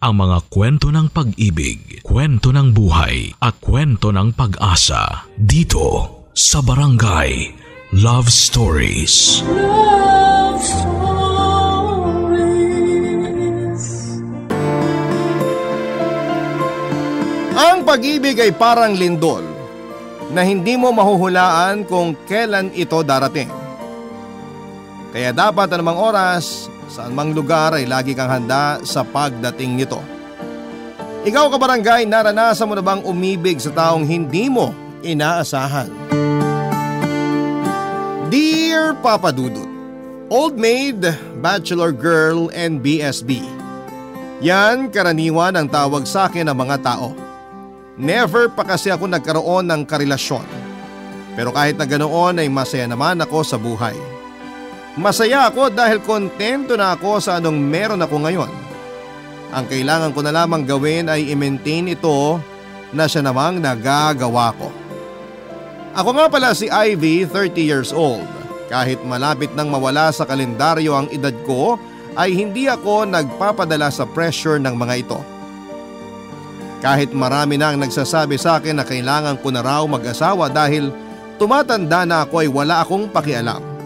ang mga kwento ng pag-ibig, kwento ng buhay at kwento ng pag-asa dito sa Barangay Love Stories. Love Stories. Ang pag-ibig ay parang lindol na hindi mo mahuhulaan kung kailan ito darating. Kaya dapat anumang oras, saan mang lugar ay lagi kang handa sa pagdating nito. Ikaw kabarangay, naranasan mo na bang umibig sa taong hindi mo inaasahan? Dear Papa Dudut, Old Maid, Bachelor Girl, and BSB. Yan karaniwan ang tawag sa akin ng mga tao. Never pa kasi ako nagkaroon ng karelasyon. Pero kahit na ganoon ay masaya naman ako sa buhay. Masaya ako dahil kontento na ako sa anong meron ako ngayon. Ang kailangan ko na lamang gawin ay i-maintain ito na siya namang nagagawa ko. Ako nga pala si Ivy, 30 years old. Kahit malapit nang mawala sa kalendaryo ang edad ko, ay hindi ako nagpapadala sa pressure ng mga ito. Kahit marami na ang nagsasabi sa akin na kailangan ko na raw mag-asawa dahil tumatanda na ako ay wala akong pakialam.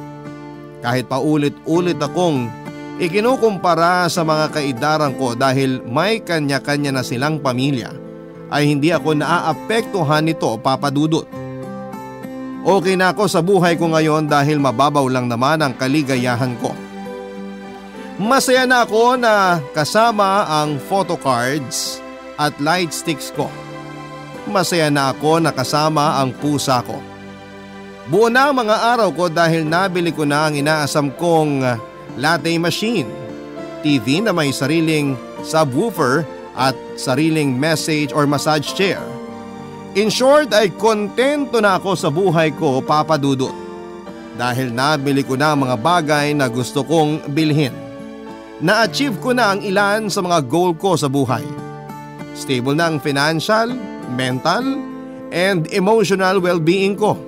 Kahit paulit-ulit akong ikinukumpara sa mga kaidaran ko dahil may kanya-kanya na silang pamilya, ay hindi ako naaapektuhan nito, Papa Dudut. Okay na ako sa buhay ko ngayon dahil mababaw lang naman ang kaligayahan ko. Masaya na ako na kasama ang photocards at light sticks ko. Masaya na ako na kasama ang pusa ko. Buo na ang mga araw ko dahil nabili ko na ang inaasam kong latte machine, TV na may sariling subwoofer at sariling message or massage chair. In short ay kontento na ako sa buhay ko, Papa Dudut. Dahil nabili ko na ang mga bagay na gusto kong bilhin. Na-achieve ko na ang ilan sa mga goal ko sa buhay. Stable na ang financial, mental, and emotional well-being ko.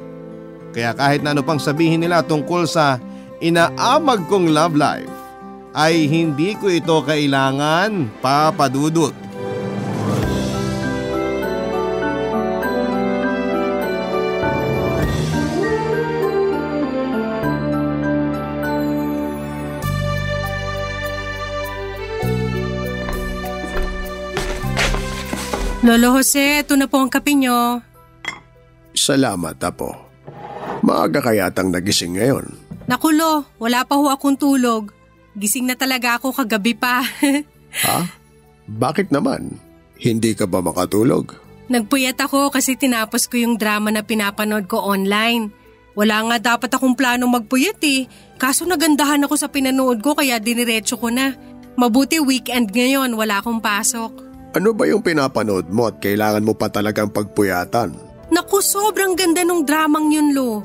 Kaya kahit na ano pang sabihin nila tungkol sa inaamag kong love life, ay hindi ko ito kailangan, Papa Dudut. Lolo Jose, ito na po ang kape nyo. Salamat, Apo. Maaga kayatang nagising ngayon. Naku, Lo, wala pa ho akong tulog. Gising na talaga ako kagabi pa. Ha? Bakit naman? Hindi ka ba makatulog? Nagpuyat ako kasi tinapos ko yung drama na pinapanood ko online. Wala nga dapat akong planong magpuyat kaso nagandahan ako sa pinanood ko kaya diniretso ko na. Mabuti weekend ngayon, wala akong pasok. Ano ba yung pinapanood mo at kailangan mo pa talagang pagpuyatan? Naku, sobrang ganda nung dramang yun, Lo.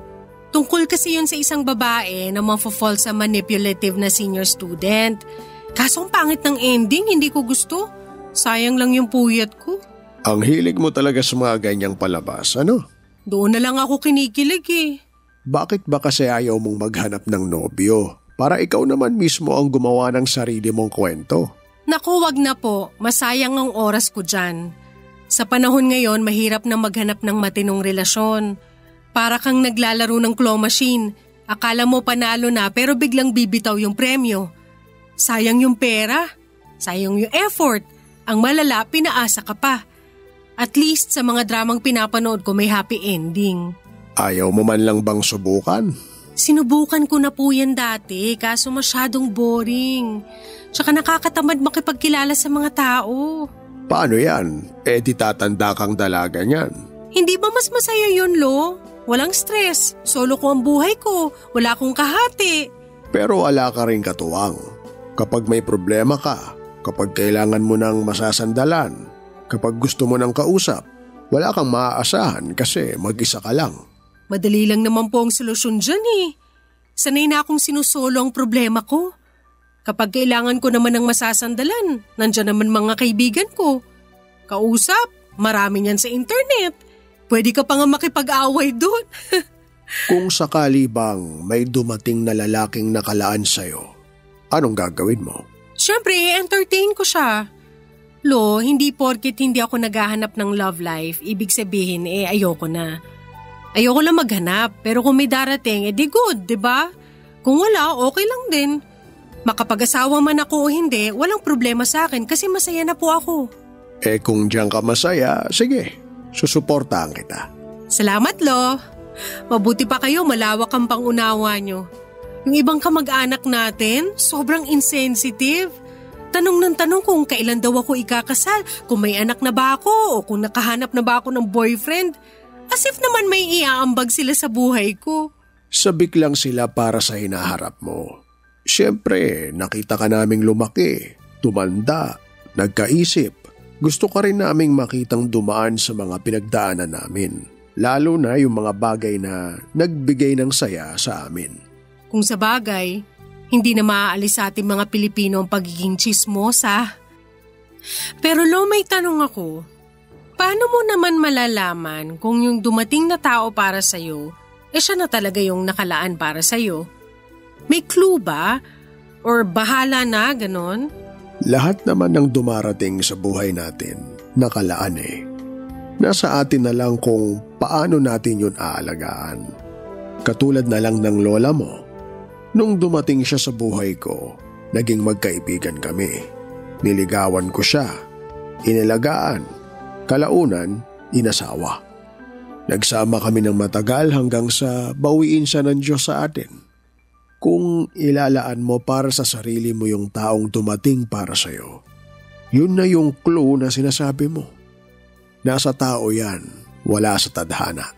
Tungkol kasi yun sa isang babae na mafo-fall sa manipulative na senior student. Kaso ang pangit ng ending, hindi ko gusto. Sayang lang yung puyat ko. Ang hilig mo talaga sa mga ganyang palabas, ano? Doon na lang ako kinikilig Bakit ba kasi ayaw mong maghanap ng nobyo? Para ikaw naman mismo ang gumawa ng sarili mong kwento. Naku, wag na po. Masayang ang oras ko dyan. Sa panahon ngayon, mahirap na maghanap ng matinong relasyon. Para kang naglalaro ng claw machine. Akala mo panalo na pero biglang bibitaw yung premyo. Sayang yung pera. Sayang yung effort. Ang malala, pinaasa ka pa. At least sa mga dramang pinapanood ko may happy ending. Ayaw mo man lang bang subukan? Sinubukan ko na po yan dati kaso masyadong boring. Tsaka nakakatamad makipagkilala sa mga tao. Paano yan? Di tatanda kang dalaga niyan. Hindi ba mas masaya yun, Lo? Walang stress. Solo ko ang buhay ko. Wala akong kahati. Pero wala ka rin katuwang. Kapag may problema ka, kapag kailangan mo ng masasandalan, kapag gusto mo ng kausap, wala kang maaasahan kasi mag-isa ka lang. Madali lang naman po ang solusyon dyan Sanay na akong sinusolo ang problema ko. Kapag kailangan ko naman ng masasandalan, nandyan naman mga kaibigan ko. Kausap, marami niyan sa internet. Pwede ka pa nga makipag-away doon. Kung sakali bang may dumating na lalaking nakalaan sa'yo, anong gagawin mo? Siyempre, entertain ko siya. Lo, hindi porket hindi ako naghahanap ng love life, ibig sabihin ayoko na. Ayoko lang maghanap, pero kung may darating, di good, di ba? Kung wala, okay lang din. Makapag-asawa man ako o hindi, walang problema sa akin kasi masaya na po ako. Kung diyan ka masaya, sige, susuportahan kita. Salamat, Lo. Mabuti pa kayo, malawak ang pangunawa nyo. Yung ibang kamag-anak natin, sobrang insensitive. Tanong ng tanong kung kailan daw ako ikakasal, kung may anak na ba ako o kung nakahanap na ba ako ng boyfriend. As if naman may iaambag sila sa buhay ko. Sabik lang sila para sa hinaharap mo. Siyempre, nakita ka naming lumaki, tumanda, nagkaisip. Gusto ka rin naming makitang dumaan sa mga pinagdaanan namin. Lalo na yung mga bagay na nagbigay ng saya sa amin. Kung sa bagay, hindi na maaalis sa ating mga Pilipino ang pagiging tsismosa. Pero Lo, may tanong ako. Paano mo naman malalaman kung yung dumating na tao para sa'yo, siya na talaga yung nakalaan para sa'yo? May clue ba? Or bahala na, ganon? Lahat naman ng dumarating sa buhay natin, nakalaan eh. Nasa atin na lang kung paano natin yun aalagaan. Katulad na lang ng lola mo. Nung dumating siya sa buhay ko, naging magkaibigan kami. Niligawan ko siya, inilagaan, kalaunan, inasawa. Nagsama kami ng matagal hanggang sa bawiin siya ng Diyos sa atin. Kung ilalaan mo para sa sarili mo yung taong dumating para sa'yo, yun na yung clue na sinasabi mo. Nasa tao yan, wala sa tadhana.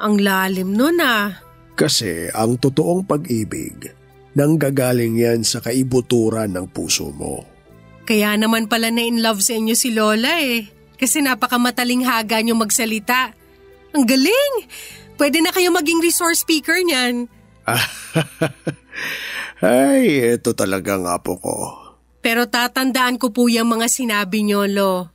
Ang lalim nun ah. Kasi ang totoong pag-ibig, nanggagaling yan sa kaibuturan ng puso mo. Kaya naman pala na in love sa inyo si Lola eh. Kasi napakamatalinhaga niyo magsalita. Ang galing! Pwede na kayo maging resource speaker niyan. Ay, ito talaga nga po ko. Pero tatandaan ko po yung mga sinabi niyo, Lo.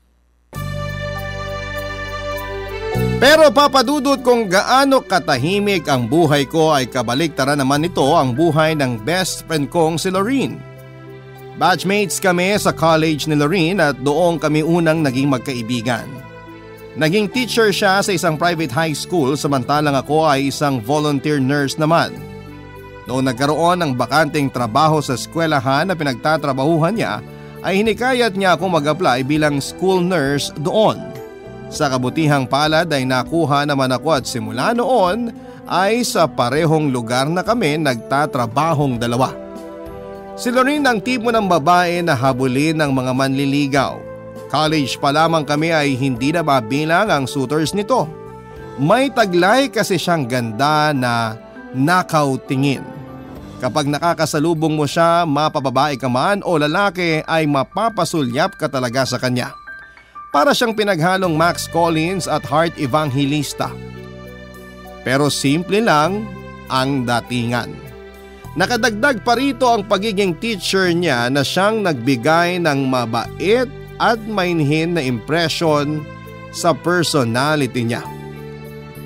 Pero papadudot kung gaano katahimik ang buhay ko ay kabaliktaran naman nito ang buhay ng best friend kong si Lorene. Batchmates kami sa college ni Lorene at doon kami unang naging magkaibigan. Naging teacher siya sa isang private high school samantalang ako ay isang volunteer nurse naman. Noong nagkaroon ng bakanteng trabaho sa eskwelahan na pinagtatrabahuhan niya ay hinikayat niya akong mag-apply bilang school nurse doon. Sa kabutihang palad ay nakuha naman ako at simula noon ay sa parehong lugar na kami nagtatrabahong dalawa. Si Lorene ang tipo ng babae na habulin ng mga manliligaw. College pa lamang kami ay hindi na mabilang ang suitors nito. May taglay kasi siyang ganda na nakaw tingin. Kapag nakakasalubong mo siya, mapababae ka man o lalaki ay mapapasulyap ka talaga sa kanya. Para siyang pinaghalong Max Collins at Heart Evangelista. Pero simple lang ang datingan. Nakadagdag pa rito ang pagiging teacher niya na siyang nagbigay ng mabait at mainhin na impression sa personality niya.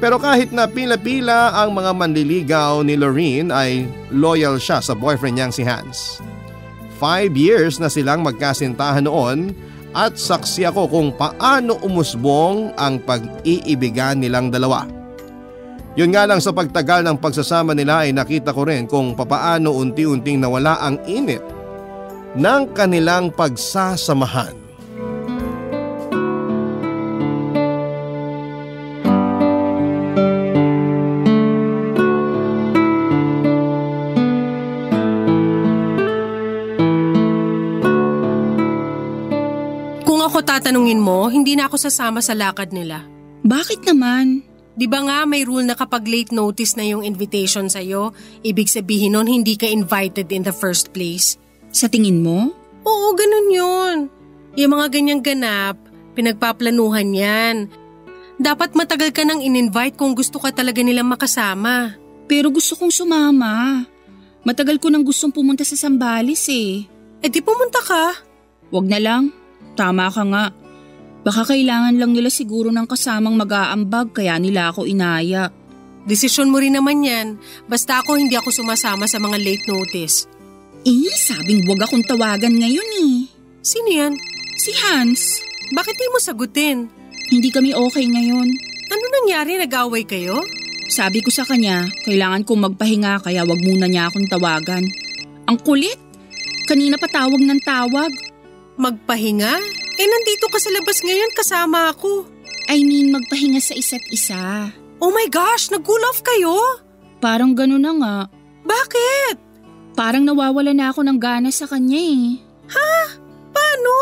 Pero kahit na pila-pila ang mga manliligaw ni Lorene ay loyal siya sa boyfriend niyang si Hans. 5 years na silang magkasintahan noon at saksi ako kung paano umusbong ang pag-iibigan nilang dalawa. Yun nga lang sa pagtagal ng pagsasama nila ay nakita ko rin kung papaano unti-unting nawala ang init ng kanilang pagsasamahan. Kung ako tatanungin mo, hindi na ako sasama sa lakad nila. Bakit naman? Di ba nga may rule na kapag late notice na yung invitation sa'yo, ibig sabihin nun hindi ka invited in the first place? Sa tingin mo? Oo, ganun yun. Yung mga ganyang ganap, pinagpaplanuhan yan. Dapat matagal ka nang in-invite kung gusto ka talaga nilang makasama. Pero gusto kong sumama. Matagal ko nang gustong pumunta sa Zambales eh. Di pumunta ka. Wag na lang. Tama ka nga. Baka kailangan lang nila siguro ng kasamang mag-aambag kaya nila ako inaya. Desisyon mo rin naman yan. Basta ako hindi ako sumasama sa mga late notice. Sabing wag akong tawagan ngayon eh. Sino yan? Si Hans. Bakit di mo sagutin? Hindi kami okay ngayon. Ano nangyari? Nag-away kayo? Sabi ko sa kanya, kailangan kong magpahinga kaya wag muna niya akong tawagan. Ang kulit! Kanina pa tawag ng tawag. Magpahinga? Nandito ka sa labas ngayon kasama ako. I mean, magpahinga sa isa't isa. Oh my gosh, nag-cool off kayo? Parang gano'n na nga. Bakit? Parang nawawala na ako ng gana sa kanya eh. Ha? Paano?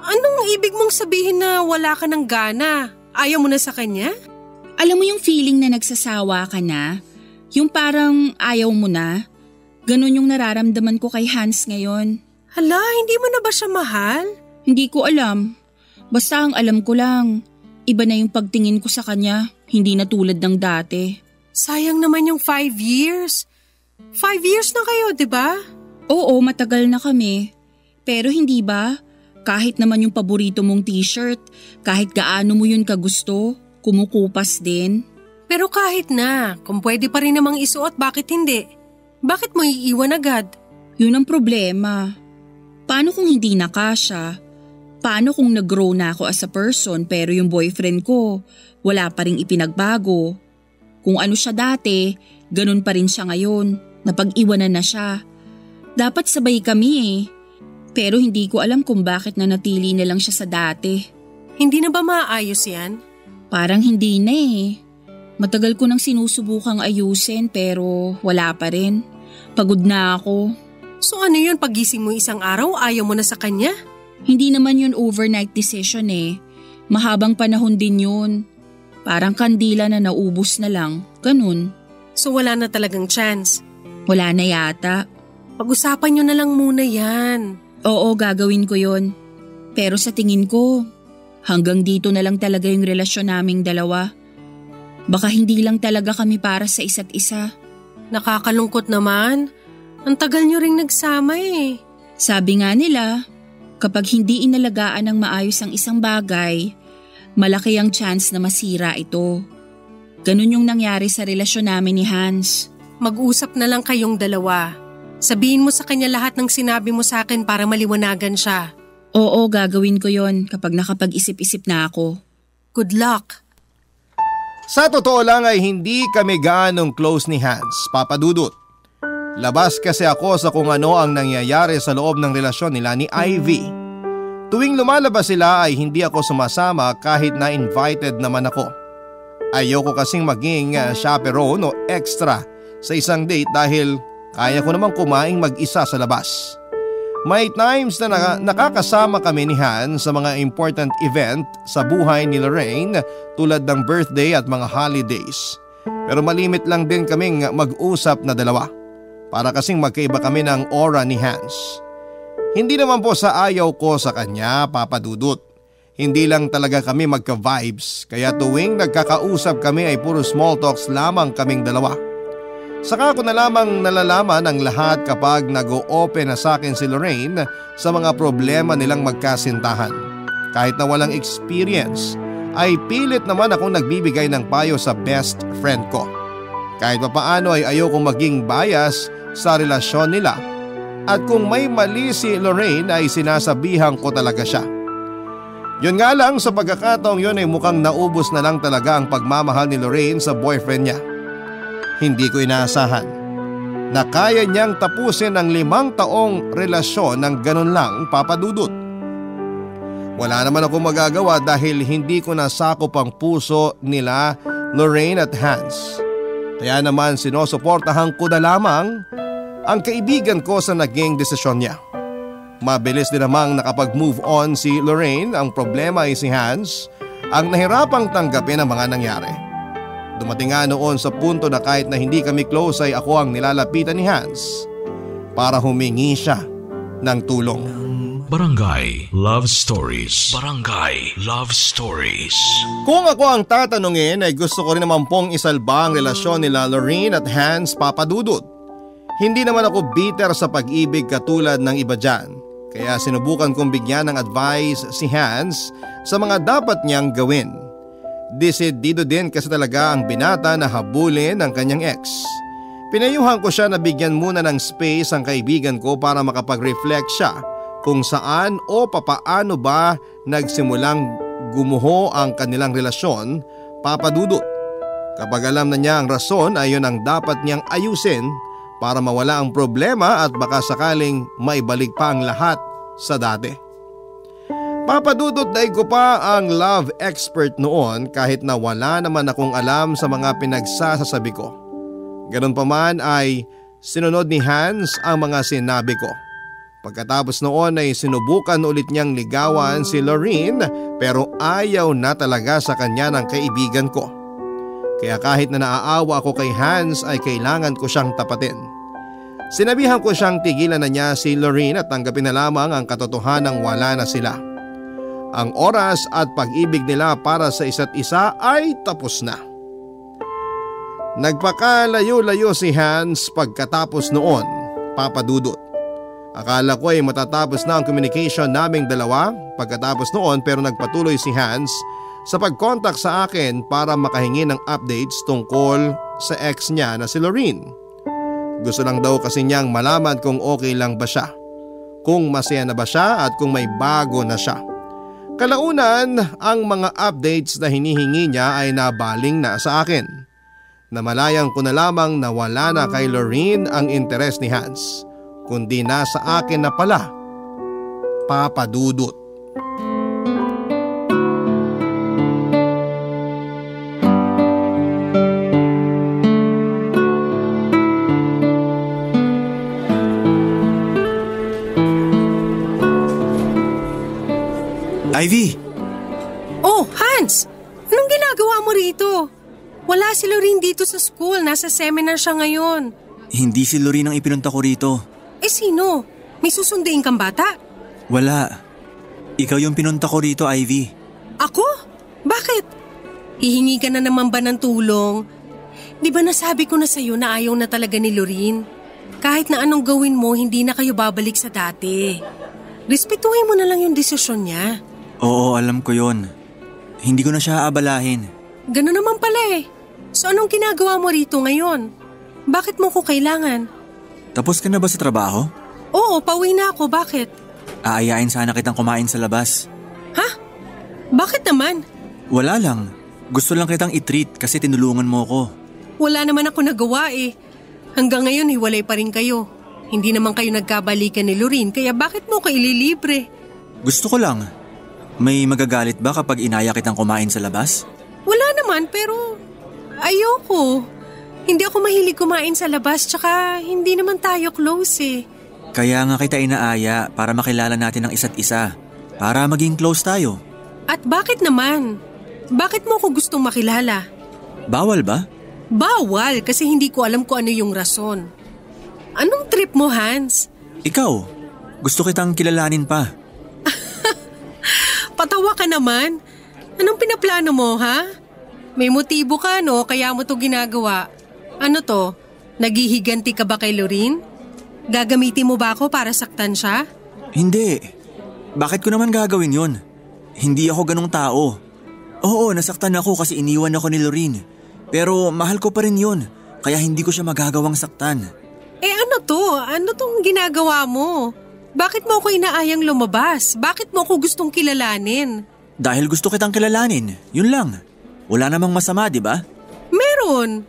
Anong ibig mong sabihin na wala ka ng gana? Ayaw mo na sa kanya? Alam mo yung feeling na nagsasawa ka na? Yung parang ayaw mo na? Ganon yung nararamdaman ko kay Hans ngayon. Hala, hindi mo na ba siya mahal? Hindi ko alam. Basta ang alam ko lang, iba na yung pagtingin ko sa kanya, hindi na tulad ng dati. Sayang naman yung 5 years. 5 years na kayo, di ba? Oo, matagal na kami. Pero hindi ba? Kahit naman yung paborito mong t-shirt, kahit gaano mo yun kagusto, kumukupas din. Pero kahit na, kung pwede pa rin namang isuot, bakit hindi? Bakit mo iiwan agad? Yun ang problema. Paano kung hindi na kasya? Paano kung nag-grow na ako as a person pero yung boyfriend ko, wala pa rin ipinagbago? Kung ano siya dati, ganun pa rin siya ngayon, napag-iwanan na siya. Dapat sabay kami eh. Pero hindi ko alam kung bakit nanatili na lang siya sa dati. Hindi na ba maayos yan? Parang hindi na eh. Matagal ko nang sinusubukang ayusin pero wala pa rin. Pagod na ako. So ano yun, pagising mo isang araw, ayaw mo na sa kanya? Hindi naman yun overnight decision eh. Mahabang panahon din yun. Parang kandila na naubos na lang. Ganun. So wala na talagang chance? Wala na yata. Pag-usapan nyo na lang muna yan. Oo, gagawin ko yon. Pero sa tingin ko, hanggang dito na lang talaga yung relasyon naming dalawa. Baka hindi lang talaga kami para sa isa't isa. Nakakalungkot naman. Ang tagal nyo ring nagsama eh. Sabi nga nila, kapag hindi inalagaan ng maayos ang isang bagay, malaki ang chance na masira ito. Ganun yung nangyari sa relasyon namin ni Hans. Mag-usap na lang kayong dalawa. Sabihin mo sa kanya lahat ng sinabi mo sa akin para maliwanagan siya. Oo, gagawin ko yon kapag nakapag-isip-isip na ako. Good luck. Sa totoo lang ay hindi kami gaanong close ni Hans, Papa Dudut. Labas kasi ako sa kung ano ang nangyayari sa loob ng relasyon nila ni Ivy. Tuwing lumalabas sila ay hindi ako sumasama kahit na invited naman ako. Ayoko kasing maging chaperone o extra sa isang date dahil kaya ko namang kumaing mag-isa sa labas. May times na nakakasama kami ni Han sa mga important event sa buhay ni Lorraine tulad ng birthday at mga holidays. Pero malimit lang din kaming mag-usap na dalawa para kasing magkaiba kami ng aura ni Hans. Hindi naman po sa ayaw ko sa kanya, Papa Dudut. Hindi lang talaga kami magka-vibes kaya tuwing nagkakausap kami ay puro small talks lamang kaming dalawa. Saka ko na lamang nalalaman ang lahat kapag nag-o-open na sa akin si Lorraine sa mga problema nilang magkasintahan. Kahit na walang experience, ay pilit naman akong nagbibigay ng payo sa best friend ko. Kahit papaano ay ayokong maging bias sa relasyon nila. At kung may mali si Lorraine ay sinasabihan ko talaga siya. Yun nga lang sa pagkakataong yun ay mukhang naubos na lang talaga ang pagmamahal ni Lorraine sa boyfriend niya. Hindi ko inaasahan na kaya niyang tapusin ang 5 taong relasyon ng ganun lang, Papa Dudut. Wala naman ako magagawa dahil hindi ko nasakop ang puso nila Lorraine at Hans. Kaya naman sinusuportahan ko na lamang ang kaibigan ko sa naging desisyon niya. Mabilis din namang nakapag-move on si Lorraine. Ang problema ay si Hans ang nahirapang tanggapin ang mga nangyari. Dumating nga noon sa punto na kahit na hindi kami close ay ako ang nilalapitan ni Hans para humingi siya ng tulong. Barangay Love Stories. Barangay Love Stories. Kung ako ang tatanungin ay gusto ko rin naman pong isalba ang relasyon nila Lorraine at Hans, Papa Dudut. Hindi naman ako bitter sa pag-ibig katulad ng iba dyan. Kaya sinubukan kong bigyan ng advice si Hans sa mga dapat niyang gawin. Desidido din kasi talaga ang binata na habulin ng kanyang ex. Pinayuhan ko siya na bigyan muna ng space ang kaibigan ko para makapag-reflect siya kung saan o papaano ba nagsimulang gumuho ang kanilang relasyon, Papa Dudut. Kapag alam na niya ang rason ay yun ang dapat niyang ayusin para mawala ang problema at baka sakaling maibalik pa ang lahat sa dati. Papa Dudut, daig ko pa ang love expert noon kahit na wala naman akong alam sa mga pinagsasasabi ko. Ganun pa man ay sinunod ni Hans ang mga sinabi ko. Pagkatapos noon ay sinubukan ulit niyang ligawan si Lorene pero ayaw na talaga sa kanya ng kaibigan ko. Kaya kahit na naaawa ako kay Hans ay kailangan ko siyang tapatin. Sinabihan ko siyang tigilan na niya si Lorene at tanggapin na lamang ang katotohanang wala na sila. Ang oras at pag-ibig nila para sa isa't isa ay tapos na. Nagpakalayo-layo si Hans pagkatapos noon, Papa Dudut. Akala ko ay matatapos na ang communication naming dalawa pagkatapos noon pero nagpatuloy si Hans sa pag-contact sa akin para makahingi ng updates tungkol sa ex niya na si Lorene. Gusto lang daw kasi niyang malaman kung okay lang ba siya, kung masaya na ba siya at kung may bago na siya. Kalaunan, ang mga updates na hinihingi niya ay nabaling na sa akin. Namalayang ko na lamang na wala na kay Lorene ang interes ni Hans, kundi nasa akin na pala, Papa Dudut. Ivy! Oh, Hans! Anong ginagawa mo rito? Wala si Lorene dito sa school. Nasa seminar siya ngayon. Hindi si Lorene ang ipinunta ko rito. Eh sino? May susunduin kang bata? Wala. Ikaw yung pinunta ko rito, Ivy. Ako? Bakit? Hihingi ka na naman ba ng tulong? Di ba nasabi ko na sa'yo na ayaw na talaga ni Lorene? Kahit na anong gawin mo, hindi na kayo babalik sa dati. Respetuhin mo na lang yung desisyon niya. Oo, alam ko yon. Hindi ko na siya aabalahin. Gano'n naman pala eh. So anong ginagawa mo rito ngayon? Bakit mo ko kailangan? Tapos ka na ba sa trabaho? Oo, pauwi na ako. Bakit? Aayain sana kitang kumain sa labas. Ha? Bakit naman? Wala lang. Gusto lang kitang i-treat kasi tinulungan mo ko. Wala naman ako nagawa eh. Hanggang ngayon hiwalay pa rin kayo. Hindi naman kayo nagkabalikan ni Lorene kaya bakit mo ko ililibre? Gusto ko lang. May magagalit ba kapag inaya kitang kumain sa labas? Wala naman pero ayoko. Hindi ako mahilig kumain sa labas tsaka hindi naman tayo close eh. Kaya nga kita inaaya para makilala natin ang isa't isa. Para maging close tayo. At bakit naman? Bakit mo ako gustong makilala? Bawal ba? Bawal kasi hindi ko alam kung ano yung rason. Anong trip mo, Hans? Ikaw, gusto kitang kilalanin pa. Patawa ka naman. Anong pinaplano mo, ha? May motibo ka, no? Kaya mo to ginagawa. Ano to? Naghihiganti ka ba kay Lorene? Gagamitin mo ba ako para saktan siya? Hindi. Bakit ko naman gagawin yun? Hindi ako ganong tao. Oo, nasaktan ako kasi iniwan ako ni Lorene. Pero mahal ko pa rin yun. Kaya hindi ko siya magagawang saktan. Eh ano to? Ano tong ginagawa mo? Bakit mo ako inaayang lumabas? Bakit mo ako gustong kilalanin? Dahil gusto kitang kilalanin, yun lang. Wala namang masama, di ba? Meron.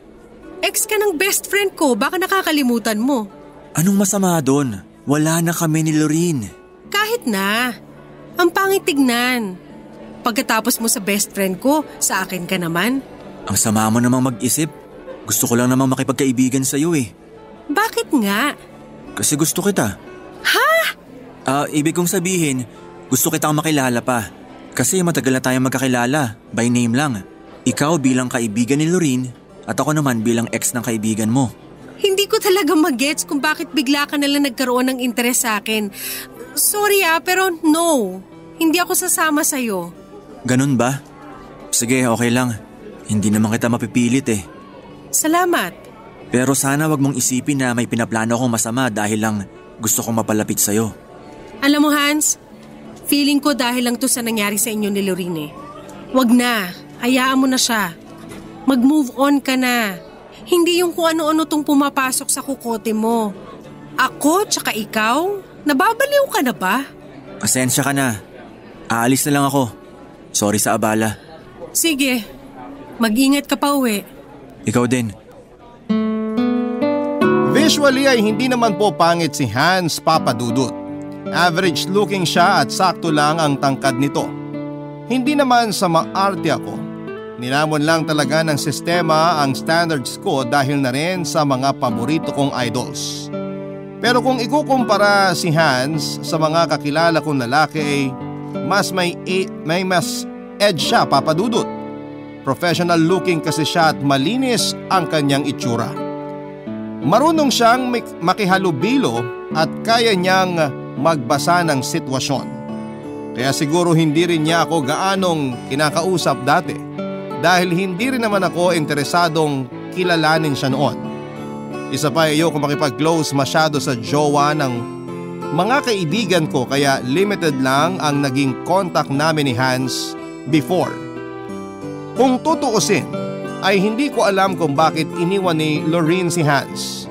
Ex ka ng best friend ko, baka nakakalimutan mo. Anong masama doon? Wala na kami ni Lorene. Kahit na. Ang pangit tignan. Pagkatapos mo sa best friend ko, sa akin ka naman. Ang sama mo namang mag-isip. Gusto ko lang namang makipagkaibigan sa'yo eh. Bakit nga? Kasi gusto kita. Ha? Ibig kong sabihin, gusto kitang makilala pa. Kasi matagal na tayong magkakilala, by name lang. Ikaw bilang kaibigan ni Lorene at ako naman bilang ex ng kaibigan mo. Hindi ko talaga mag-gets kung bakit bigla ka nalang nagkaroon ng interes sa akin. Sorry pero no. Hindi ako sasama sa'yo. Ganun ba? Sige, okay lang. Hindi naman kita mapipilit eh. Salamat. Pero sana wag mong isipin na may pinaplano akong masama dahil lang gusto kong mapalapit sa'yo. Alam mo Hans, feeling ko dahil lang to sa nangyari sa inyo ni Lorene. Wag na, hayaan mo na siya. Mag-move on ka na. Hindi yung kung ano-ano tong pumapasok sa kukote mo. Ako tsaka ikaw, nababaliw ka na ba? Pasensya ka na. Aalis na lang ako. Sorry sa abala. Sige, mag-ingat ka pa uwi. Ikaw din. Visually ay hindi naman po pangit si Hans, Papa Dudut. Average looking siya at sakto lang ang tangkad nito. Hindi naman sa maarte ako. Nilamon lang talaga ng sistema ang standards ko dahil na rin sa mga paborito kong idols. Pero kung ikukumpara si Hans sa mga kakilala kong lalaki ay may mas edge siya, Papa Dudut. Professional looking kasi siya at malinis ang kanyang itsura. Marunong siyang makihalubilo at kaya niyang magbasa ng sitwasyon. Kaya siguro hindi rin niya ako gaanong kinakausap dati dahil hindi rin naman ako interesadong kilalanin siya noon. Isa pa ayoko makipag-close masyado sa jowa ng mga kaibigan ko kaya limited lang ang naging contact namin ni Hans before. Kung tutuusin ay hindi ko alam kung bakit iniwan ni Loreen si Hans.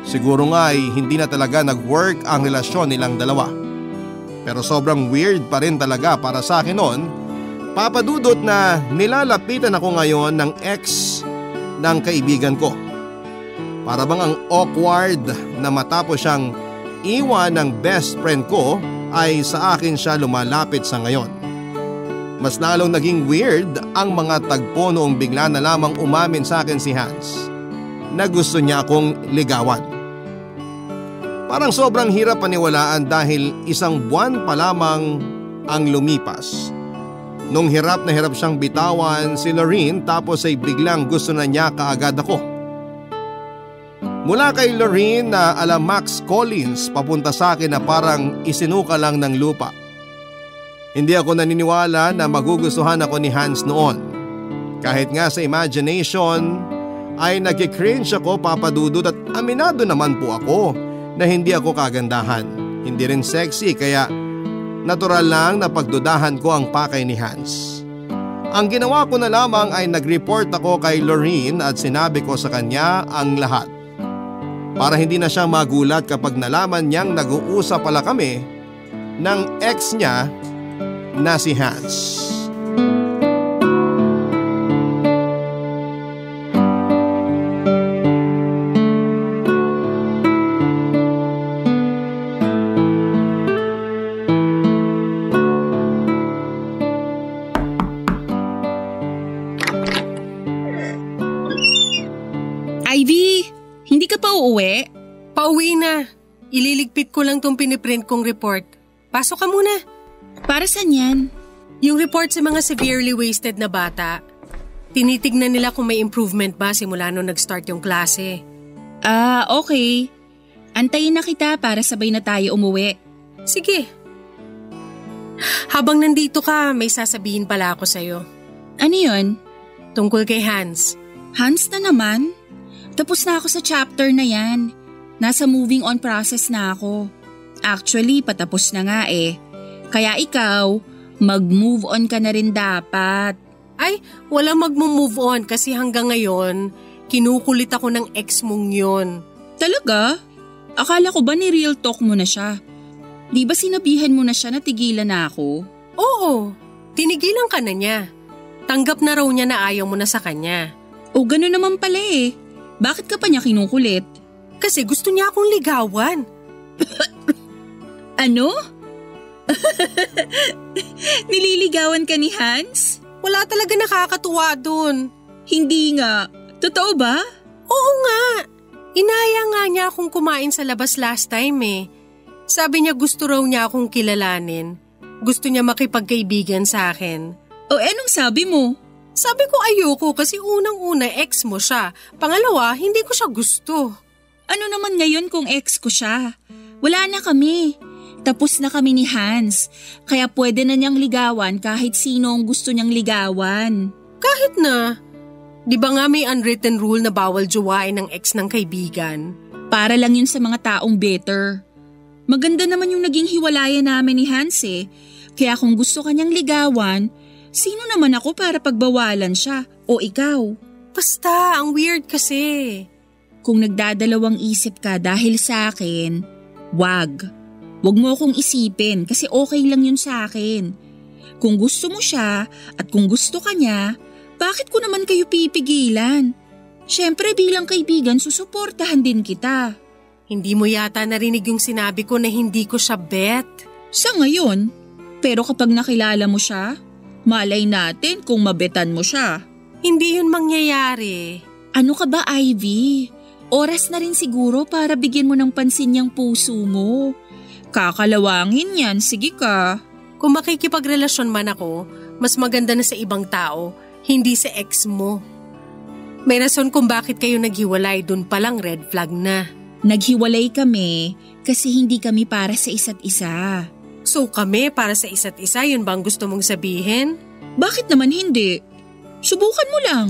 Siguro nga ay hindi na talaga nag-work ang relasyon nilang dalawa. Pero sobrang weird pa rin talaga para sa akin noon, Papa Dudut, na nilalapitan ako ngayon ng ex ng kaibigan ko. Para bang ang awkward na matapos siyang iwan ng best friend ko ay sa akin siya lumalapit sa ngayon. Mas lalong naging weird ang mga tagpo noong bigla na lamang umamin sa akin si Hans na gusto niya akong ligawan. Parang sobrang hirap paniwalaan dahil isang buwan pa lamang ang lumipas. Nung hirap na hirap siyang bitawan si Loreen tapos ay biglang gusto na niya kaagad ako. Mula kay Loreen na ala Max Collins papunta sa akin na parang isinuka lang ng lupa. Hindi ako naniniwala na magugustuhan ako ni Hans noon. Kahit nga sa imagination ay nag-cringe ako, Papa Dudut, at aminado naman po ako na hindi ako kagandahan. Hindi rin sexy kaya natural lang na pagdudahan ko ang pakay ni Hans. Ang ginawa ko na lamang ay nag-report ako kay Loreen at sinabi ko sa kanya ang lahat. Para hindi na siya magulat kapag nalaman niyang nag-uusap pala kami ng ex niya na si Hans. Ivy, hindi ka pa uuwi? Pauwi na. Ililigpit ko lang tong piniprint kong report. Pasok ka muna. Para saan yan? Yung report sa mga severely wasted na bata. Tinitignan nila kung may improvement ba simula nung nag-start yung klase. Okay. Antayin na kita para sabay na tayo umuwi. Sige. Habang nandito ka, may sasabihin pala ako sa'yo. Ano yun? Tungkol kay Hans. Hans na naman? Tapos na ako sa chapter na yan. Nasa moving on process na ako. Actually, patapos na nga eh. Kaya ikaw, mag-move on ka na rin dapat. Ay, wala mag-move on kasi hanggang ngayon, kinukulit ako ng ex mong yun. Talaga? Akala ko ba ni real talk mo na siya? Di ba sinabihan mo na siya na tigilan na ako? Oo, tinigilan ka na niya. Tanggap na raw niya na ayaw mo na sa kanya. O gano'n naman pala eh. Bakit ka pa niya kinukulit? Kasi gusto niya akong ligawan. Ano? Nililigawan ka ni Hans? Wala talaga nakakatuwa dun. Hindi nga. Totoo ba? Oo nga. Inaya nga niya akong kumain sa labas last time eh. Sabi niya gusto raw niya akong kilalanin. Gusto niya makipagkaibigan sa akin. O anong sabi mo? Sabi ko ayoko kasi unang-una ex mo siya. Pangalawa, hindi ko siya gusto. Ano naman ngayon kung ex ko siya? Wala na kami. Tapos na kami ni Hans. Kaya pwede na niyang ligawan kahit sino ang gusto niyang ligawan. Kahit na. Di ba nga may unwritten rule na bawal jowain ng ex ng kaibigan? Para lang yun sa mga taong bitter. Maganda naman yung naging hiwalayan namin ni Hans eh. Kaya kung gusto kanyang ligawan, sino naman ako para pagbawalan siya? O ikaw? Basta, ang weird kasi. Kung nagdadalawang isip ka dahil sa akin, wag. Huwag mo akong isipin kasi okay lang yun sa akin. Kung gusto mo siya at kung gusto ka niya, bakit ko naman kayo pipigilan? Siyempre bilang kaibigan susuportahan din kita. Hindi mo yata narinig yung sinabi ko na hindi ko siya bet. Sa ngayon, pero kapag nakilala mo siya, malay natin kung mabetan mo siya. Hindi yun mangyayari. Ano ka ba, Ivy? Oras na rin siguro para bigyan mo ng pansin yung puso mo. Kakalawangin yan, sige ka. Kung makikipagrelasyon man ako, mas maganda na sa ibang tao, hindi sa ex mo. May rason kung bakit kayo naghiwalay, dun palang red flag na. Naghiwalay kami kasi hindi kami para sa isa't isa. So kami para sa isa't isa, yun bang gusto mong sabihin? Bakit naman hindi? Subukan mo lang.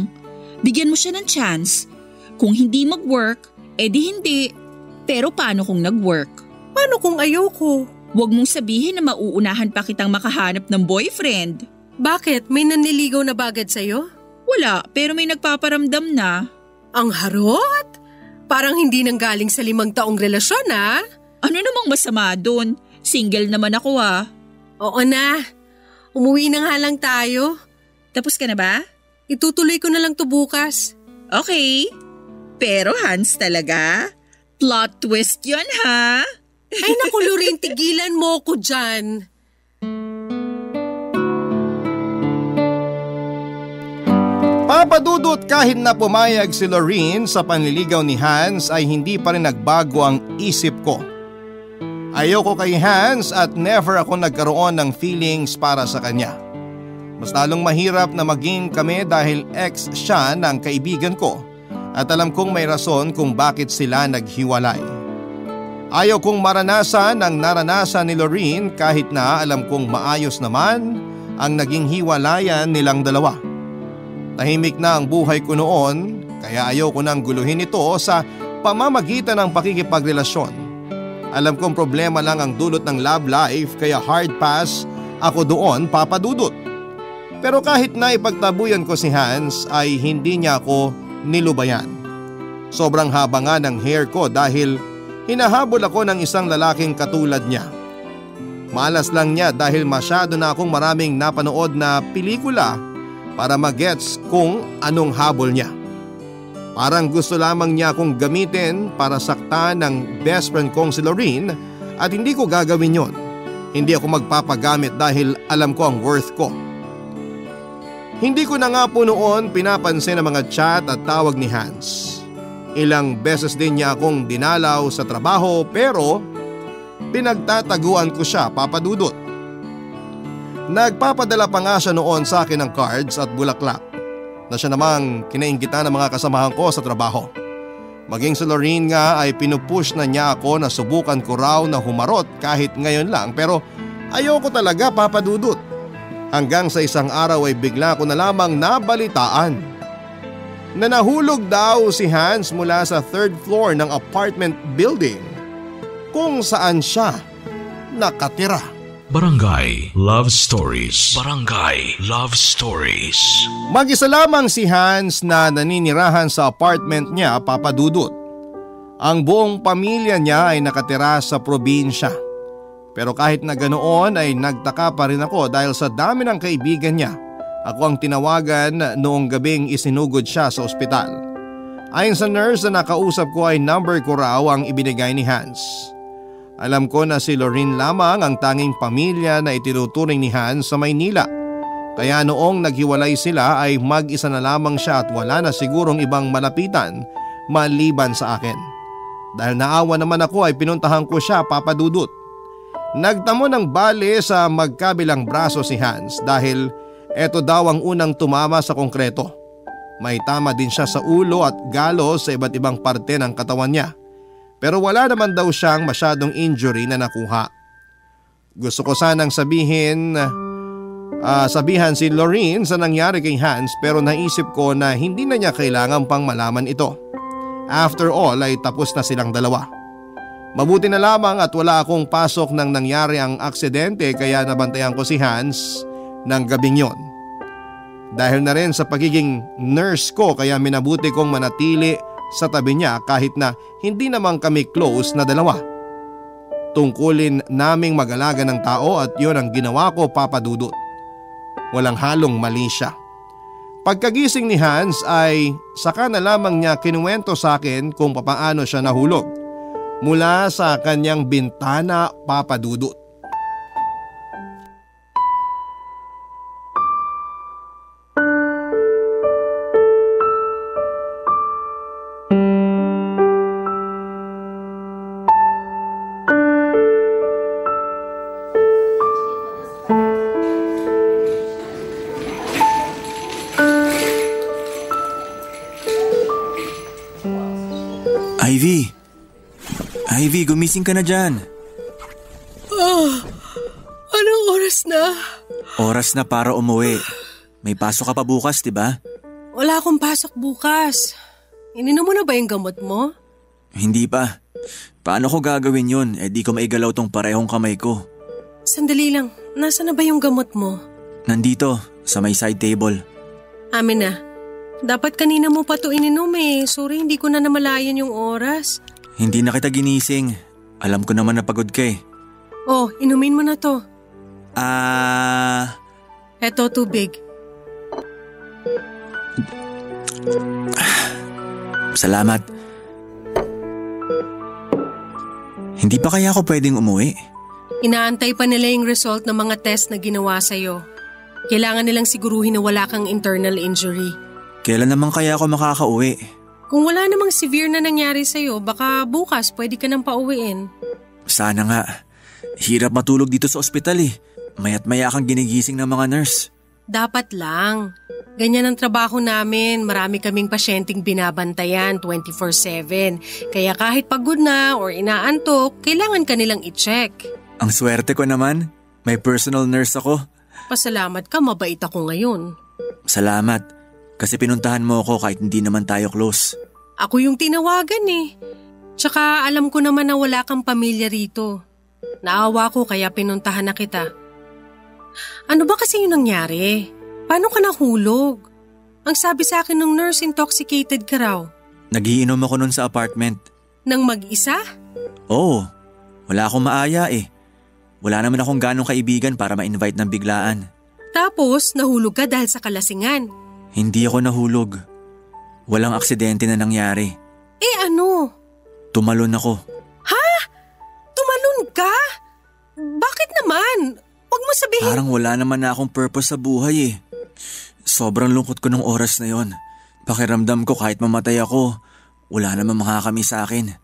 Bigyan mo siya ng chance. Kung hindi mag-work, edi hindi. Pero paano kung nag-work? Paano kung ayoko? Huwag mong sabihin na mauunahan pa kitang makahanap ng boyfriend. Bakit? May nanliligaw na ba agad sa'yo? Wala, pero may nagpaparamdam na. Ang harot? Parang hindi nang galing sa 5 taong relasyon, ha? Ano namang masama doon? Single naman ako, ah. Oo na. Umuwi na nga lang tayo. Tapos ka na ba? Itutuloy ko na lang to bukas. Okay. Pero Hans talaga? Plot twist yun, ha? Ay naku, Lorraine, tigilan mo ko dyan. Papadudot, kahit na pumayag si Lorraine sa panliligaw ni Hans ay hindi pa rin nagbago ang isip ko. Ayoko kay Hans at never ako nagkaroon ng feelings para sa kanya. Mas lalong mahirap na maging kami dahil ex siya ng kaibigan ko at alam kong may rason kung bakit sila naghiwalay. Ayaw kong maranasan ang naranasan ni Lorraine kahit na alam kong maayos naman ang naging hiwalayan nilang dalawa. Tahimik na ang buhay ko noon kaya ayaw ko nang guluhin ito sa pamamagitan ng pakikipagrelasyon. Alam kong problema lang ang dulot ng love life kaya hard pass ako doon, Papadudot. Pero kahit na ipagtabuyan ko si Hans ay hindi niya ako nilubayan. Sobrang haba nga ng hair ko dahil hinahabol ako ng isang lalaking katulad niya. Malas lang niya dahil masyado na akong maraming napanood na pelikula para magets kung anong habol niya. Parang gusto lamang niya akong gamitin para saktan ng best friend kong si Lorraine at hindi ko gagawin yon. Hindi ako magpapagamit dahil alam ko ang worth ko. Hindi ko na nga po noon pinapansin ang mga chat at tawag ni Hans. Ilang beses din niya akong dinalaw sa trabaho pero pinagtataguan ko siya, Papadudot. Nagpapadala pa nga siya noon sa akin ng cards at bulaklak na siya namang kinainggitan ng mga kasamahan ko sa trabaho. Maging si Lorraine nga ay pinupush na niya ako na subukan ko raw na humarot kahit ngayon lang pero ayoko talaga, Papadudot. Hanggang sa isang araw ay bigla ko na lamang nabalitaan na nahulog daw si Hans mula sa 3rd floor ng apartment building kung saan siya nakatira. Barangay Love Stories. Barangay Love Stories. Mag-isa lamang si Hans na naninirahan sa apartment niya, Papadudot. Ang buong pamilya niya ay nakatira sa probinsya. Pero kahit na ganoon ay nagtaka pa rin ako dahil sa dami ng kaibigan niya. Ako ang tinawagan noong gabing isinugod siya sa ospital. Ayon sa nurse na nakausap ko ay number ko raw ang ibinigay ni Hans. Alam ko na si Lorraine lamang ang tanging pamilya na itinuturing ni Hans sa Maynila. Kaya noong naghiwalay sila ay mag-isa na lamang siya at wala na sigurong ibang malapitan maliban sa akin. Dahil naawa naman ako ay pinuntahan ko siya, Papadudot. Nagtamo ng bale sa magkabilang braso si Hans dahil eto daw ang unang tumama sa konkreto. May tama din siya sa ulo at galos sa iba't ibang parte ng katawan niya. Pero wala naman daw siyang masyadong injury na nakuha. Gusto ko sanang sabihan si Lorraine sa nangyari kay Hans pero naisip ko na hindi na niya kailangan pang malaman ito. After all ay tapos na silang dalawa. Mabuti na lamang at wala akong pasok nang nangyari ang aksidente kaya nabantayan ko si Hans ng gabing yon. Dahil na rin sa pagiging nurse ko kaya minabuti kong manatili sa tabi niya kahit na hindi naman kami close na dalawa. Tungkulin naming mag-alaga ng tao at yon ang ginawa ko, Papa Dudut. Walang halong mali siya. Pagkagising ni Hans ay saka na lamang niya kinuwento sa akin kung papaano siya nahulog mula sa kanyang bintana, Papa Dudut. Ivy, gumising ka na dyan. Anong oras na? Oras na para umuwi. May pasok ka pa bukas, di ba? Wala akong pasok bukas. Ininom mo na ba yung gamot mo? Hindi pa. Paano ko gagawin yun? Di ko maigalaw tong parehong kamay ko. Sandali lang, nasa na ba yung gamot mo? Nandito, sa may side table. Amin na. Dapat kanina mo pa to ininom eh. Sorry, hindi ko na namalayan yung oras. Hindi na kita ginising. Alam ko naman na pagod ka eh. Oh, inumin mo na to. Eto, tubig. Salamat. Hindi pa kaya ako pwedeng umuwi? Inaantay pa nila yung result ng mga test na ginawa sa'yo. Kailangan nilang siguruhin na wala kang internal injury. Kailan naman kaya ako makakauwi? Kung wala namang severe na nangyari sa'yo, baka bukas pwede ka nang pauwiin. Sana nga. Hirap matulog dito sa ospital eh. Maya't maya kang ginigising ng mga nurse. Dapat lang. Ganyan ang trabaho namin. Marami kaming pasyenteng binabantayan 24/7. Kaya kahit pagod na or inaantok, kailangan ka nilang i-check. Ang swerte ko naman. May personal nurse ako. Pasalamat ka, mabait ako ngayon. Salamat. Kasi pinuntahan mo ako kahit hindi naman tayo close. Ako yung tinawagan eh. Tsaka alam ko naman na wala kang pamilya rito. Naawa ko kaya pinuntahan na kita. Ano ba kasi yung nangyari? Paano ka nahulog? Ang sabi sa akin ng nurse, intoxicated ka raw. Nagiinom ako nun sa apartment. Nang mag-isa? Oo. Wala akong maaya eh. Wala naman akong ganong kaibigan para ma-invite ng biglaan. Tapos nahulog ka dahil sa kalasingan. Hindi ako nahulog. Walang aksidente na nangyari. Ano? Tumalon ako. Ha? Tumalon ka? Bakit naman? Huwag mo sabihin. Parang wala naman na akong purpose sa buhay eh. Sobrang lungkot ko nung oras na yon. Pakiramdam ko kahit mamatay ako, wala naman makakami sa akin.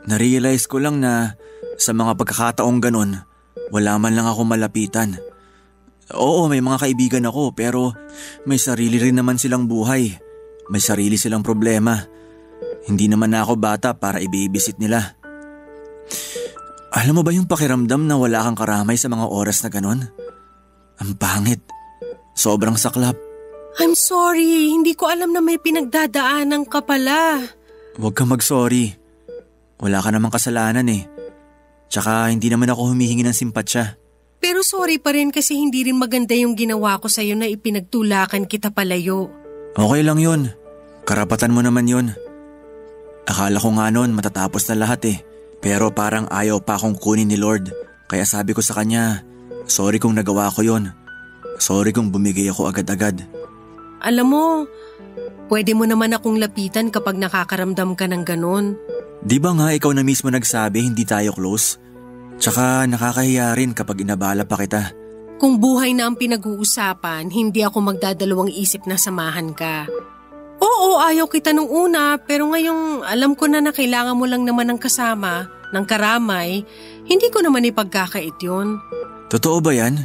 Narealize ko lang na sa mga pagkakataong ganon, wala man lang ako malapitan. Oo, may mga kaibigan ako pero may sarili rin naman silang buhay. May sarili silang problema. Hindi naman na ako bata para i-babysit nila. Alam mo ba yung pakiramdam na wala kang karamay sa mga oras na ganon? Ang pangit. Sobrang saklap. I'm sorry, hindi ko alam na may pinagdadaanan ka pala. Huwag kang mag-sorry. Wala ka namang kasalanan eh. Tsaka hindi naman ako humihingi ng simpatsya. Pero sorry pa rin kasi hindi rin maganda yung ginawa ko sa'yo na ipinagtulakan kita palayo. Okay lang yun. Karapatan mo naman yun. Akala ko nga noon matatapos na lahat eh. Pero parang ayaw pa akong kunin ni Lord. Kaya sabi ko sa kanya, sorry kung nagawa ko yun. Sorry kung bumigay ako agad-agad. Alam mo, pwede mo naman akong lapitan kapag nakakaramdam ka ng ganon. Di ba nga ikaw na mismo nagsabi hindi tayo close? Tsaka nakakahiya rin kapag inabala pa kita. Kung buhay na ang pinag-uusapan, hindi ako magdadalawang isip na samahan ka. Oo, ayaw kita nung una, pero ngayong alam ko na kailangan mo lang naman ng kasama, ng karamay, hindi ko naman ipagkakait yun. Totoo ba yan?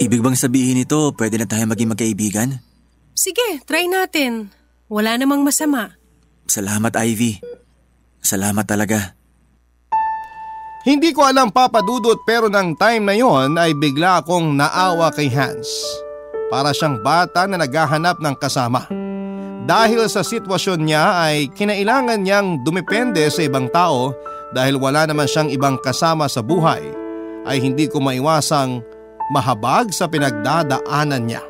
Ibig bang sabihin ito, pwede na tayo maging magkaibigan? Sige, try natin. Wala namang masama. Salamat, Ivy. Salamat talaga. Hindi ko alam, Papa Dudut, pero ng time na yon ay bigla akong naawa kay Hans. Para siyang bata na naghahanap ng kasama. Dahil sa sitwasyon niya ay kinailangan niyang dumepende sa ibang tao dahil wala naman siyang ibang kasama sa buhay, ay hindi ko maiwasang mahabag sa pinagdadaanan niya.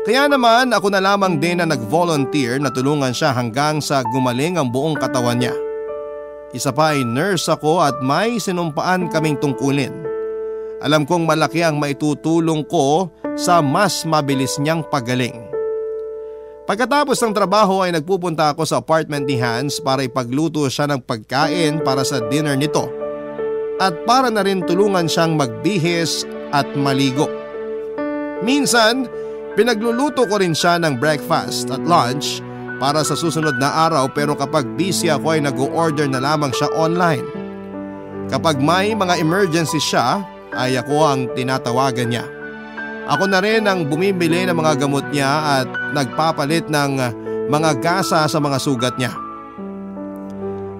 Kaya naman ako na lamang din na nag-volunteer na tulungan siya hanggang sa gumaling ang buong katawan niya. Isa pa ay nurse ako at may sinumpaan kaming tungkulin. Alam kong malaki ang maitutulong ko sa mas mabilis niyang pagaling. Pagkatapos ng trabaho ay nagpupunta ako sa apartment ni Hans para ipagluto siya ng pagkain para sa dinner nito. At para na rin tulungan siyang magbihis at maligo. Minsan, pinagluluto ko rin siya ng breakfast at lunch para sa susunod na araw, pero kapag busy ako ay nag-o-order na lamang siya online. Kapag may mga emergency siya ay ako ang tinatawagan niya. Ako na rin ang bumibili ng mga gamot niya at nagpapalit ng mga gasa sa mga sugat niya.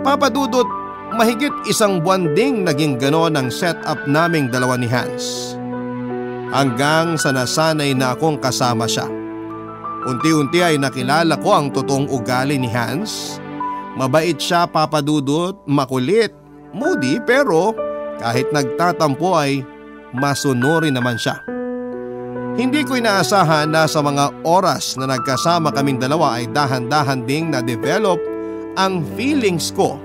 Papa Dudut, mahigit 1 buwan ding naging ganon ang setup naming dalawa ni Hans. Hanggang sa nasanay na akong kasama siya. Unti-unti ay nakilala ko ang totoong ugali ni Hans. Mabait siya, Papa Dudut, makulit, moody, pero kahit nagtatampo ay masunurin naman siya. Hindi ko inaasahan na sa mga oras na nagkasama kaming dalawa ay dahan-dahan ding na-develop ang feelings ko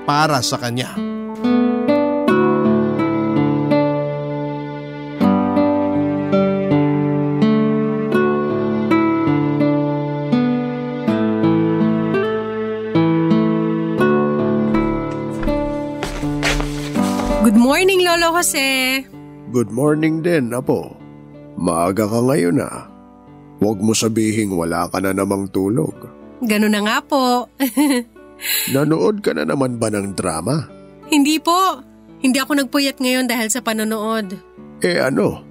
para sa kanya. Good morning, Lolo Jose. Good morning din, Apo. Maaga ka ngayon ah. Huwag mo sabihing wala ka na namang tulog. Ganun na nga po. Nanood ka na naman ba ng drama? Hindi po. Hindi ako nagpuyat ngayon dahil sa panonood. Ano?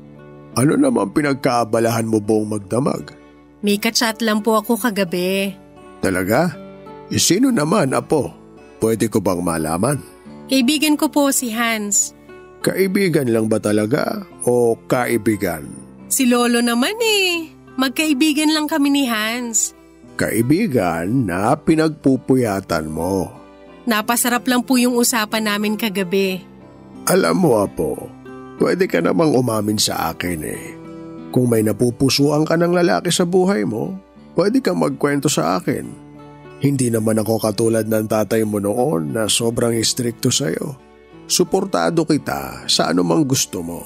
Ano naman pinagkaabalahan mo buong magdamag? May kachat lang po ako kagabi. Talaga? Sino naman, Apo? Pwede ko bang malaman? Kaibigan ko po si Hans. Kaibigan lang ba talaga o kaibigan? Si Lolo naman eh. Magkaibigan lang kami ni Hans. Kaibigan na pinagpupuyatan mo. Napasarap lang po yung usapan namin kagabi. Alam mo, Apo, pwede ka namang umamin sa akin eh. Kung may napupusuan ka ng lalaki sa buhay mo, pwede kang magkwento sa akin. Hindi naman ako katulad ng tatay mo noon na sobrang istrikto sa'yo. Suportado kita sa anumang gusto mo.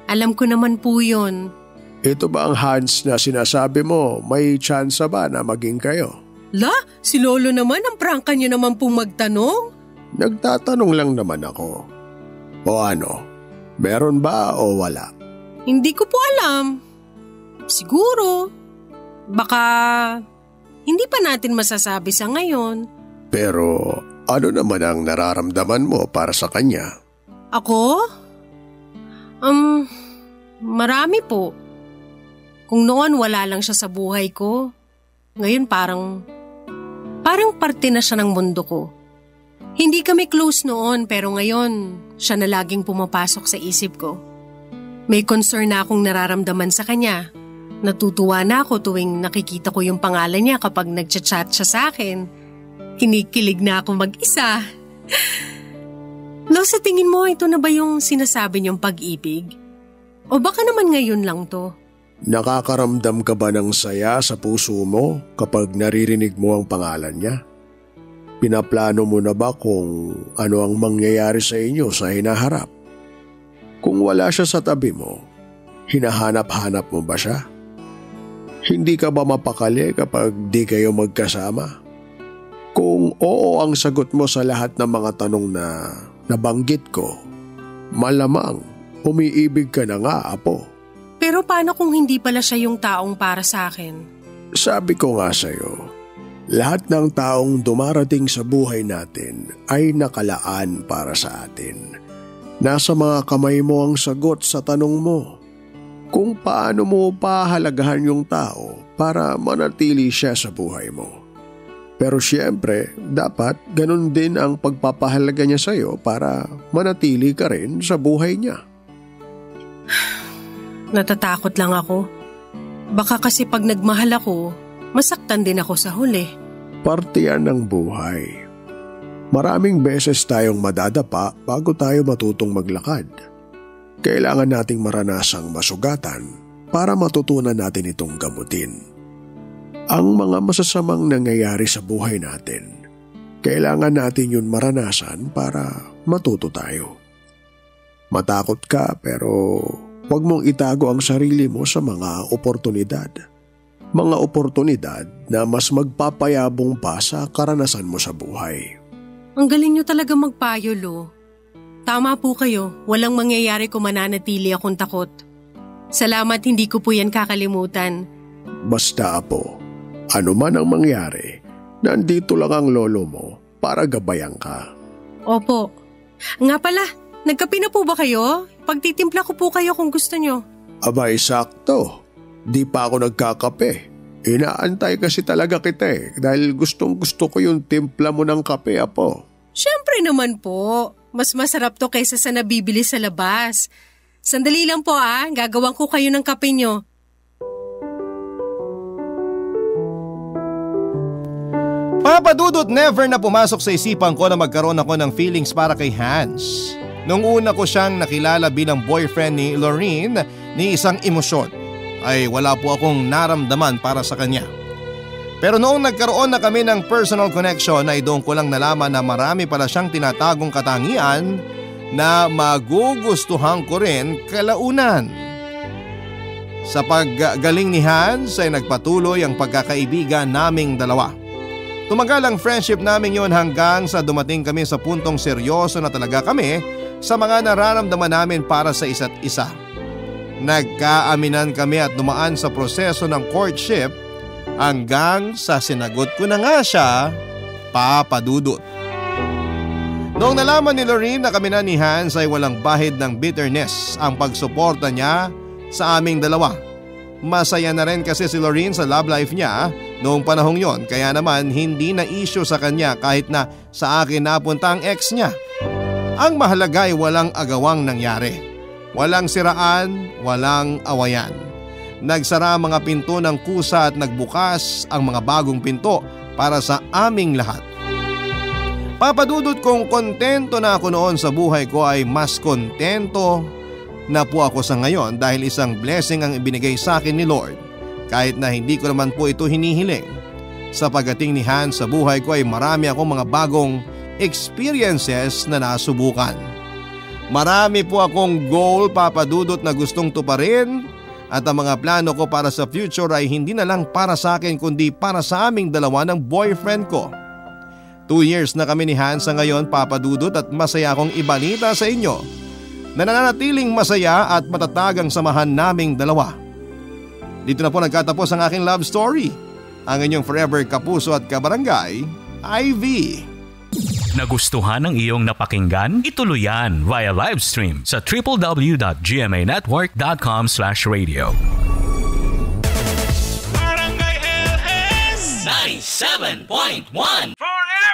Alam ko naman po yun. Ito ba ang Hans na sinasabi mo? May tsansa ba na maging kayo? La, si Lolo naman ang prangka niyo naman pong magtanong. Nagtatanong lang naman ako. O ano? Meron ba o wala? Hindi ko po alam. Siguro. Baka hindi pa natin masasabi sa ngayon. Pero ano naman ang nararamdaman mo para sa kanya? Ako? Marami po. Kung noon wala lang siya sa buhay ko, ngayon parang parte na siya ng mundo ko. Hindi kami close noon pero ngayon siya na laging pumapasok sa isip ko. May concern na akong nararamdaman sa kanya. Natutuwa na ako tuwing nakikita ko yung pangalan niya kapag nagchat-chat siya sa akin. Kinikilig na ako mag-isa. Lo, sa tingin mo ito na ba yung sinasabi niyong pag-ibig? O baka naman ngayon lang to? Nakakaramdam ka ba ng saya sa puso mo kapag naririnig mo ang pangalan niya? Pinaplano mo na ba kung ano ang mangyayari sa inyo sa hinaharap? Kung wala siya sa tabi mo, hinahanap-hanap mo ba siya? Hindi ka ba mapakali kapag di kayo magkasama? Kung oo ang sagot mo sa lahat ng mga tanong na nabanggit ko, malamang umiibig ka na nga, Apo. Pero paano kung hindi pala siya yung taong para sa akin? Sabi ko nga sa'yo, lahat ng taong dumarating sa buhay natin ay nakalaan para sa atin. Nasa mga kamay mo ang sagot sa tanong mo. Kung paano mo pahalagahan yung tao para manatili siya sa buhay mo. Pero siyempre, dapat ganun din ang pagpapahalaga niya sa'yo para manatili ka rin sa buhay niya. Natatakot lang ako. Baka kasi pag nagmahal ako, masaktan din ako sa huli. Parte yan ng buhay. Maraming beses tayong madadapa bago tayo matutong maglakad. Kailangan nating maranasang masugatan para matutunan natin itong gamutin. Ang mga masasamang nangyayari sa buhay natin Kailangan natin yun maranasan para matuto tayo. Matakot ka pero huwag mong itago ang sarili mo sa mga oportunidad. Mga oportunidad na mas magpapayabong pa sa karanasan mo sa buhay. Ang galing nyo talaga magpayo, Lo. Tama po kayo, walang mangyayari kung mananatili akong takot. Salamat, hindi ko po yan kakalimutan. Basta Apo, ano man ang mangyari, nandito lang ang lolo mo para gabayan ka. Opo. Nga pala, nagkape na po ba kayo? Pagtitimpla ko po kayo kung gusto nyo. Abay, sakto. Di pa ako nagkakape. Inaantay kasi talaga kita dahil gustong gusto ko yung timpla mo ng kape, Apo. Siyempre naman po. Mas masarap to kaysa sa nabibili sa labas. Sandali lang po gagawan ko kayo ng kape nyo. Papa Dudut, never na pumasok sa isipan ko na magkaroon ako ng feelings para kay Hans. Nung una ko siyang nakilala bilang boyfriend ni Lorene ni isang emosyon, ay wala po akong naramdaman para sa kanya. Pero noong nagkaroon na kami ng personal connection ay doon ko lang nalaman na marami pala siyang tinatagong katangian na magugustuhan ko rin kalaunan. Sa paggaling ni Hans ay nagpatuloy ang pagkakaibigan naming dalawa. Tumagal ang friendship namin yon hanggang sa dumating kami sa puntong seryoso na talaga kami sa mga nararamdaman namin para sa isa't isa. Nagkaaminan kami at dumaan sa proseso ng courtship hanggang sa sinagot ko na nga siya, Papa Dudut. Noong nalaman ni Lorene na kami na ni Hans ay walang bahid ng bitterness ang pagsuporta niya sa aming dalawa. Masaya na rin kasi si Lorene sa love life niya noong panahong yon, kaya naman hindi na issue sa kanya kahit na sa akin napunta ang ex niya. Ang mahalaga ay walang agawang nangyari. Walang siraan, walang awayan. Nagsara ang mga pinto ng kusa at nagbukas ang mga bagong pinto para sa aming lahat. Papadudot kong kontento na ako noon sa buhay ko ay mas kontento na po ako sa ngayon dahil isang blessing ang ibinigay sa akin ni Lord. Kahit na hindi ko naman po ito hinihiling. Sa pagdating ni Hans sa buhay ko ay marami akong mga bagong experiences na nasubukan. Marami po akong goal, Papadudot, na gustong tuparin. At ang mga plano ko para sa future ay hindi na lang para sa akin kundi para sa aming dalawa ng boyfriend ko. 2 years na kami ni Hans ngayon, Papa Dudut, at masaya akong ibalita sa inyo na nananatiling masaya at matatag ang samahan naming dalawa. Dito na po nagkatapos ang aking love story. Ang inyong forever kapuso at kabarangay, Ivy. Nagustuhan ng iyong napakinggan? Ituloy yan via live stream sa www.gmanetwork.com/radio. Barangay LS 97.1 Forever